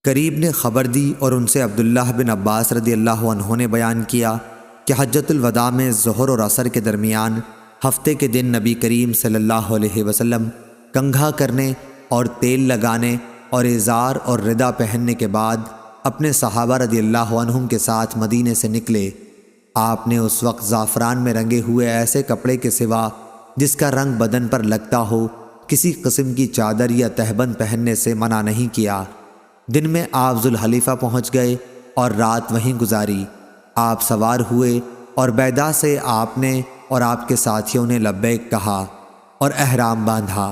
قریب نے خبر دی اور ان سے عبداللہ بن عباس رضی اللہ عنہ نے بیان کیا کہ حجۃ الوداع میں ظہر اور عصر کے درمیان ہفتے کے دن نبی کریم صلی اللہ علیہ وسلم کنگھا کرنے اور تیل لگانے اور ازار اور رداء پہننے کے بعد اپنے صحابہ رضی اللہ عنہم کے ساتھ مدینے سے نکلے۔ آپ نے اس وقت زعفران میں رنگے ہوئے ایسے کپڑے کے سوا جس کا رنگ بدن پر لگتا ہو کسی قسم کی چادر یا تہبند پہننے سے منع نہیں کیا۔ دن میں آپ ذوالحلیفہ پہنچ گئے اور رات وہیں گزاری۔ آپ سوار ہوئے اور بیدا سے آپ نے اور آپ کے ساتھیوں نے لبیک کہا اور احرام باندھا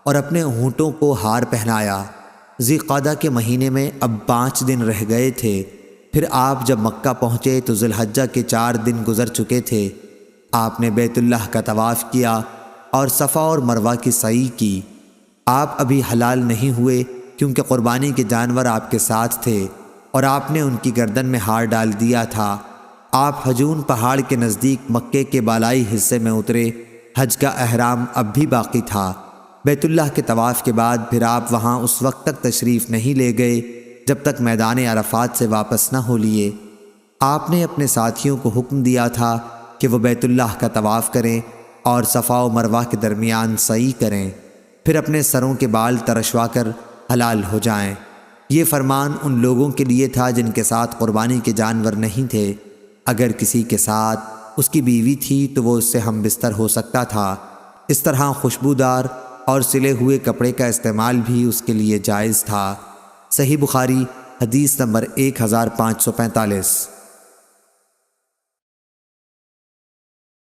اور اپنے اونٹوں کو ہار پہنایا۔ ذی قعدہ کے مہینے میں اب 5 دن رہ گئے تھے۔ پھر آپ جب مکہ پہنچے تو ذی الحجہ کے 4 دن گزر چکے تھے۔ آپ نے بیت اللہ کا طواف کیا اور صفا اور مروہ کی سعی کی۔ آپ ابھی حلال نہیں ہوئے کیونکہ قربانی کے جانور آپ کے ساتھ تھے اور آپ نے ان کی گردن میں ہار ڈال دیا تھا۔ آپ حجون پہاڑ کے نزدیک مکے کے بالائی حصے میں اترے۔ حج کا احرام اب بھی باقی تھا۔ بیت اللہ کے طواف کے بعد پھر آپ وہاں اس وقت تک تشریف نہیں لے گئے جب تک میدان عرفات سے واپس نہ ہو لیے۔ آپ نے اپنے ساتھیوں کو حکم دیا تھا کہ وہ بیت اللہ کا طواف کریں اور صفا و مروہ کے درمیان سعی کریں، پھر اپنے سروں کے بال ترشوا کر حلال ہو جائیں۔ یہ فرمان ان لوگوں کے لیے تھا جن کے ساتھ قربانی کے جانور نہیں تھے۔ اگر کسی کے ساتھ اس کی بیوی تھی تو وہ اس سے ہم بستر ہو سکتا تھا۔ اس طرح خوشبودار اور سلے ہوئے کپڑے کا استعمال بھی اس کے لیے جائز تھا۔ صحیح بخاری حدیث نمبر 1545۔